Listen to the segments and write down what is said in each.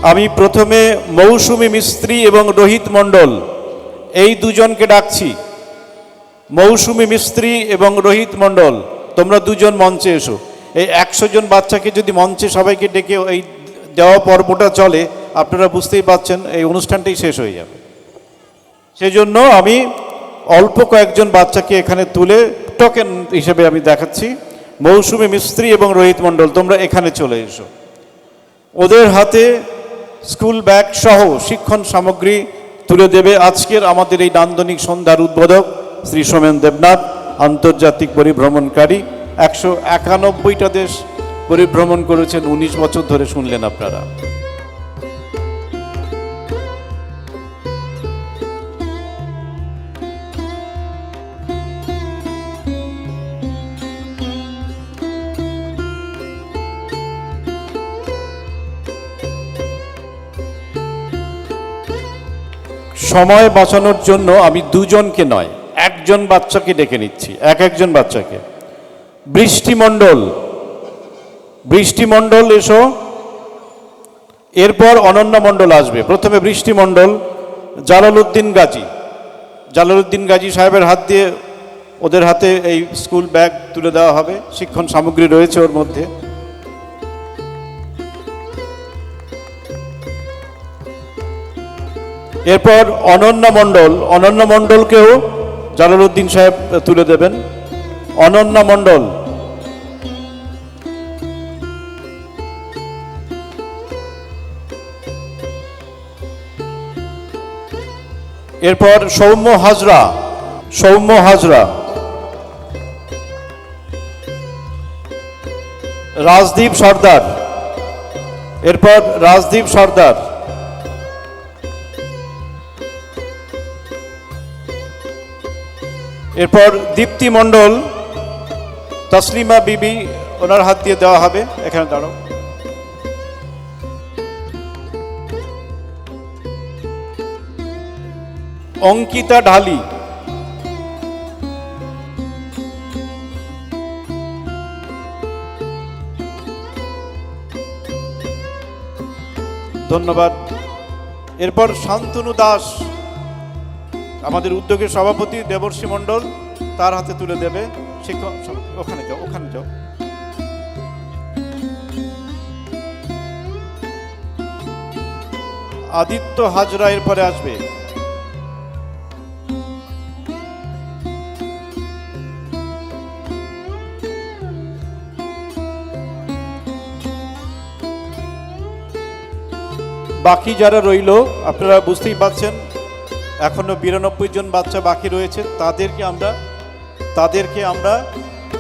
আমি প্রথমে মৌসুমী মিস্ত্রি এবং রোহিত মণ্ডল এই দুজনকে ডাকছি। মৌসুমী মিস্ত্রি এবং রোহিত মণ্ডল, তোমরা দুজন মঞ্চে এসো। এই 100 জন বাচ্চাকে যদি মঞ্চে সবাইকে ডেকে এই দেওয়া পর্বটা চলে, আপনারা বুঝতেই পাচ্ছেন এই অনুষ্ঠানটাই শেষ হয়ে যাবে। সেই জন্য আমি অল্প কয়েকজন বাচ্চাকে এখানে তুলে টোকেন হিসেবে আমি দেখাচ্ছি। মৌসুমী মিস্ত্রি এবং রোহিত মণ্ডল, তোমরা এখানে চলে এসো। ওদের হাতে স্কুল ব্যাগ সহ শিক্ষণ সামগ্রী তুলে দেবে আজকের আমাদের এই নান্দনিক সন্ধ্যার উদ্বোধক শ্রী সোমেন দেবনাথ, আন্তর্জাতিক পরিভ্রমণকারী। 191টা দেশ পরিভ্রমণ করেছেন, 19 বছর ধরে শুনলেন আপনারা। সময় বাঁচানোর জন্য আমি দুজনকে নয়, একজন বাচ্চাকে ডেকে নিচ্ছি, একজন বাচ্চাকে। বৃষ্টি মণ্ডল এসো। এরপর অনন্যা মণ্ডল আসবে। প্রথমে বৃষ্টি মণ্ডল, জালালউদ্দিন গাজী সাহেবের হাত দিয়ে ওদের হাতে এই স্কুল ব্যাগ তুলে দেওয়া হবে, শিক্ষণ সামগ্রী রয়েছে ওর মধ্যে। এরপর অনন্যা মণ্ডলকেও জালালউদ্দিন সাহেব তুলে দেবেন। অনন্যা মণ্ডল, এরপর সৌম্য হাজরা, রাজদীপ সর্দার, এরপর রাজদীপ সর্দার, এরপর দীপ্তি মণ্ডল, তসলিমা বিবি, ওনার হাত দিয়ে দেওয়া হবে। এখানে দাঁড়াও। অঙ্কিতা ঢালি, ধন্যবাদ। এরপর শান্তনু দাস, আমাদের উদ্যোগের সভাপতি দেবর্ষী মণ্ডল, তার হাতে তুলে দেবে। শিক্ষক, ওখানে যাও। আদিত্য হাজরা এরপরে আসবে। বাকি যারা রইল আপনারা বুঝতেই পাচ্ছেন, এখনো 92 জন বাচ্চা বাকি রয়েছে। তাদেরকে আমরা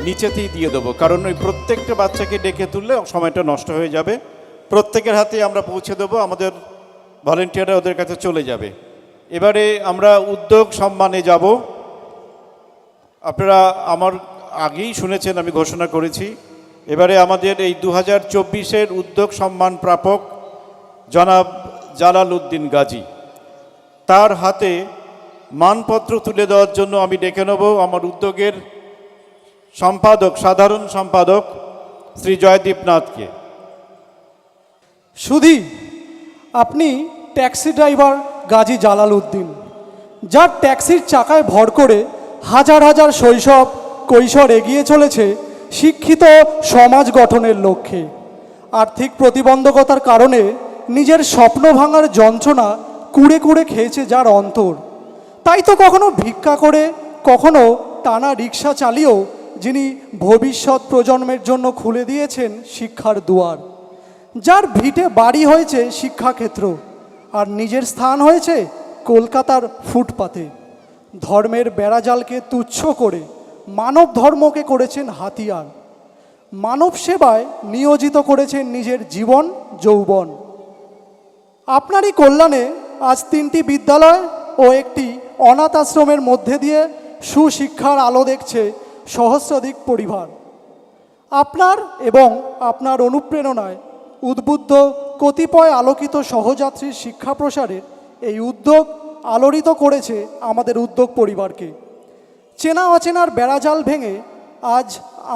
নিচেতেই দিয়ে দেবো, কারণ ওই প্রত্যেকটা বাচ্চাকে ডেকে তুললে সময়টা নষ্ট হয়ে যাবে। প্রত্যেকের হাতে আমরা পৌঁছে দেবো, আমাদের ভলেন্টিয়াররা ওদের কাছে চলে যাবে। এবারে আমরা উদ্যোগ সম্মানে যাব। আপনারা আমার আগেই শুনেছেন, আমি ঘোষণা করেছি। এবারে আমাদের এই 2024-এর উদ্যোগ সম্মান প্রাপক জনাব জালালউদ্দিন গাজী, তার হাতে মানপত্র তুলে দেওয়ার জন্য আমি ডেকে নেব আমার উদ্যোগের সাধারণ সম্পাদক শ্রী জয়দীপ নাথকে। সুধী, আপনি ট্যাক্সি ড্রাইভার গাজী জালালউদ্দিন, যার ট্যাক্সির চাকায় ভর করে হাজার হাজার শৈশব কৈশোর এগিয়ে চলেছে শিক্ষিত সমাজ গঠনের লক্ষ্যে। আর্থিক প্রতিবন্ধকতার কারণে নিজের স্বপ্ন ভাঙার যন্ত্রণা কুড়ে কুড়ে খেয়েছে যার অন্তর, তাই তো কখনো ভিক্ষা করে, কখনো টানা রিক্সা চালিয়েও যিনি ভবিষ্যৎ প্রজন্মের জন্য খুলে দিয়েছেন শিক্ষার দুয়ার, যার ভিটে বাড়ি হয়েছে শিক্ষাক্ষেত্র আর নিজের স্থান হয়েছে কলকাতার ফুটপাতে। ধর্মের বেড়াজালকে তুচ্ছ করে মানব ধর্মকে করেছেন হাতিয়ার, মানব সেবায় নিয়োজিত করেছেন নিজের জীবন যৌবন। আপনারই কল্যাণে আজ 3টি বিদ্যালয় ও একটি অনাথ আশ্রমের মধ্যে দিয়ে সুশিক্ষার আলো দেখছে সহস্রাধিক পরিবার। আপনার এবং আপনার অনুপ্রেরণায় উদ্বুদ্ধ কতিপয় আলোকিত সহযাত্রীর শিক্ষা প্রসারের এই উদ্যোগ আলোড়িত করেছে আমাদের উদ্যোগ পরিবারকে। চেনা অচেনার বেড়াজাল ভেঙে আজ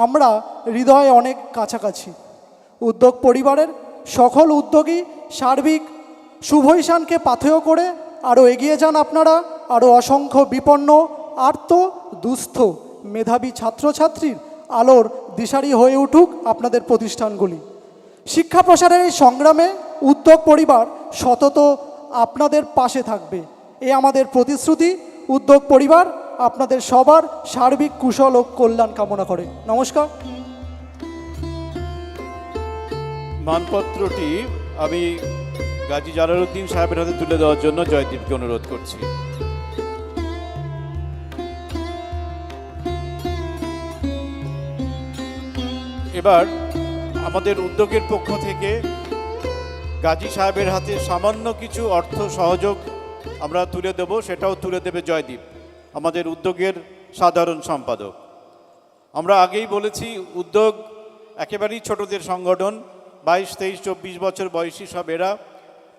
আমরা হৃদয়ে অনেক কাছাকাছি। উদ্যোগ পরিবারের সকল উদ্যোগী সার্বিক শুভঈশানকে পাথেয় করে আরও এগিয়ে যান আপনারা। আরও অসংখ্য বিপন্ন আর্ত দুস্থ মেধাবী ছাত্রছাত্রীর আলোর দিশারি হয়ে উঠুক আপনাদের প্রতিষ্ঠানগুলি। শিক্ষা প্রসারের এই সংগ্রামে উদ্যোগ পরিবার সতত আপনাদের পাশে থাকবে, এ আমাদের প্রতিশ্রুতি। উদ্যোগ পরিবার আপনাদের সবার সার্বিক কুশল ও কল্যাণ কামনা করে। নমস্কার। মানপত্রটি আমি গাজী জালালউদ্দিন সাহেবের হাতে তুলে দেওয়ার জন্য জয়দীপকে অনুরোধ করছি। এবার আমাদের উদ্যোগের পক্ষ থেকে গাজী সাহেবের হাতে সামান্য কিছু অর্থ সহযোগ আমরা তুলে দেব, সেটাও তুলে দেবে জয়দীপ, আমাদের উদ্যোগের সাধারণ সম্পাদক। আমরা আগেই বলেছি উদ্যোগ একেবারেই ছোটদের সংগঠন, 22, 23, 24 বছর বয়সী সব এরা।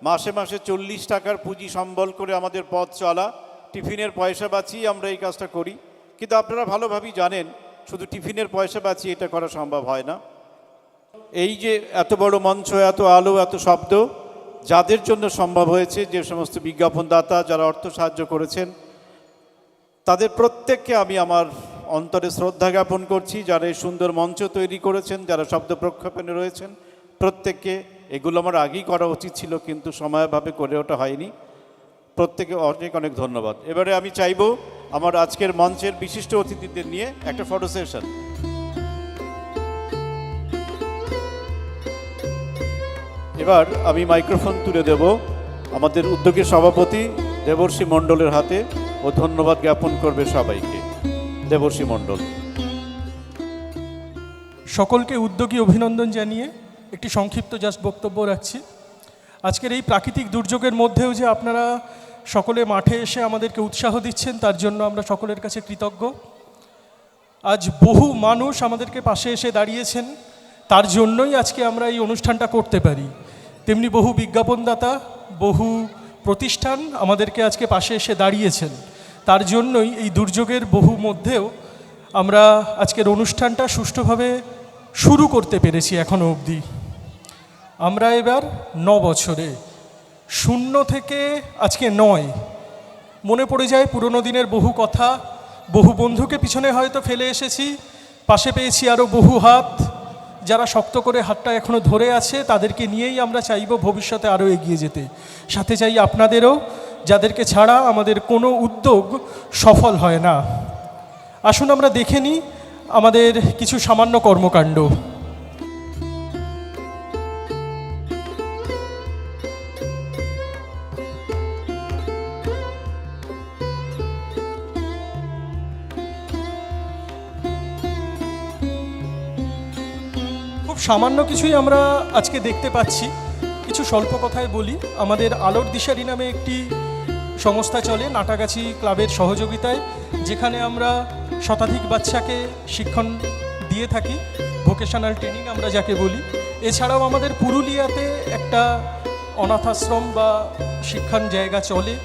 মাসে মাসে 40 টাকার পুঁজি সম্বল করে আমাদের পথ চলা, টিফিনের পয়সা বাঁচিয়ে আমরা এই কাজটা করি। কিন্তু আপনারা ভালোভাবেই জানেন শুধু টিফিনের পয়সা বাঁচিয়ে এটা করা সম্ভব হয় না। এই যে এত বড় মঞ্চ, এত আলো, এত শব্দ যাদের জন্য সম্ভব হয়েছে, যে সমস্ত বিজ্ঞাপনদাতা যারা অর্থ সাহায্য করেছেন, তাদের প্রত্যেককে আমি আমার অন্তরে শ্রদ্ধা জ্ঞাপন করছি। যারা এই সুন্দর মঞ্চ তৈরি করেছেন, যারা শব্দ প্রক্ষেপণে রয়েছেন, প্রত্যেককে। এগুলো আমার আগেই করা উচিত ছিল কিন্তু সময়ভাবে করে ওঠা হয়নি। প্রত্যেকে অনেক অনেক ধন্যবাদ। এবারে আমি চাইব আমার আজকের মঞ্চের বিশিষ্ট অতিথিদের নিয়ে একটা ফটো সেশন। এবার আমি মাইক্রোফোন তুলে দেব আমাদের উদ্যোগের সভাপতি দেবর্ষী মণ্ডলের হাতে, ও ধন্যবাদ জ্ঞাপন করবে সবাইকে। দেবর্ষী মণ্ডল। সকলকে উদ্যোগী অভিনন্দন জানিয়ে একটি সংক্ষিপ্ত জাস্ট বক্তব্য রাখছি। আজকের এই প্রাকৃতিক দুর্যোগের মধ্যেও যে আপনারা সকলে মাঠে এসে আমাদেরকে উৎসাহ দিচ্ছেন, তার জন্য আমরা সকলের কাছে কৃতজ্ঞ। আজ বহু মানুষ আমাদেরকে পাশে এসে দাঁড়িয়েছেন, তার জন্যই আজকে আমরা এই অনুষ্ঠানটা করতে পারি। তেমনি বহু বিজ্ঞাপনদাতা, বহু প্রতিষ্ঠান আমাদেরকে আজকে পাশে এসে দাঁড়িয়েছেন, তার জন্যই এই দুর্যোগের বহু মধ্যেও আমরা আজকের অনুষ্ঠানটা সুষ্ঠুভাবে শুরু করতে পেরেছি এখনও অবধি। আমরা এবার 9 বছরে, 0 থেকে আজকে 9, মনে পড়ে যায় পুরনো দিনের বহু কথা। বহু বন্ধুকে পিছনে হয়তো ফেলে এসেছি, পাশে পেয়েছি আরও বহু হাত। যারা শক্ত করে হাতটা এখনও ধরে আছে, তাদেরকে নিয়েই আমরা চাইব ভবিষ্যতে আরও এগিয়ে যেতে। সাথে চাই আপনাদেরও, যাদেরকে ছাড়া আমাদের কোনো উদ্যোগ সফল হয় না। আসুন আমরা দেখে নিই আমাদের কিছু সামান্য কর্মকাণ্ড। খুব সামান্য কিছুই আমরা আজকে দেখতে পাচ্ছি। কিছু স্বল্প কথায় বলি, আমাদের আলোর দিশারি নামে একটি সংস্থা চলে নাটাগাছি ক্লাবের সহযোগিতায়, যেখানে আমরা শতাধিক বাচ্চাকে শিক্ষণ দিয়ে থাকি, ভোকেশনাল ট্রেনিং আমরা যাকে বলি। এছাড়াও আমাদের পুরুলিয়াতে একটা অনাথাশ্রম বা শিক্ষণ জায়গা চলে,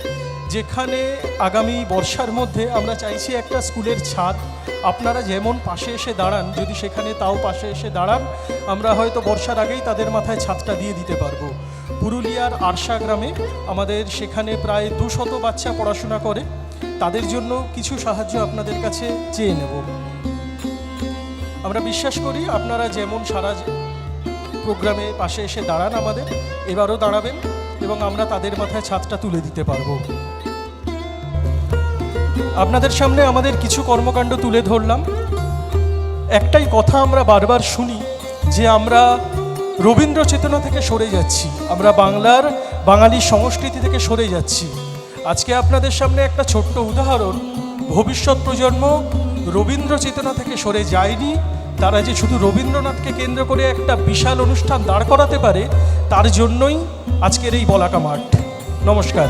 যেখানে আগামী বর্ষার মধ্যে আমরা চাইছি একটা স্কুলের ছাদ আপনারা যেমন পাশে এসে দাঁড়ান, যদি সেখানে তাও পাশে এসে দাঁড়ান, আমরা হয়তো বর্ষার আগেই তাদের মাথায় ছাদটা দিয়ে দিতে পারবো। পুরুলিয়ার আরশা গ্রামে আমাদের সেখানে প্রায় 200 বাচ্চা পড়াশোনা করে, তাদের জন্য কিছু সাহায্য আপনাদের কাছে চেয়ে নেব। আমরা বিশ্বাস করি আপনারা যেমন সারা প্রোগ্রামে পাশে এসে দাঁড়ান আমাদের, এবারও দাঁড়াবেন এবং আমরা তাদের মাথায় ছাদটা তুলে দিতে পারবো। আপনাদের সামনে আমাদের কিছু কর্মকাণ্ড তুলে ধরলাম। একটাই কথা আমরা বারবার শুনি যে আমরা রবীন্দ্র চেতনা থেকে সরে যাচ্ছি, আমরা বাঙালি সংস্কৃতি থেকে সরে যাচ্ছি। আজকে আপনাদের সামনে একটা ছোট্ট উদাহরণ, ভবিষ্যৎ প্রজন্ম রবীন্দ্র চেতনা থেকে সরে যায়নি। তারা যে শুধু রবীন্দ্রনাথকে কেন্দ্র করে একটা বিশাল অনুষ্ঠান দাঁড় করাতে পারে, তার জন্যই আজকের এই বলাকা মাঠ। নমস্কার।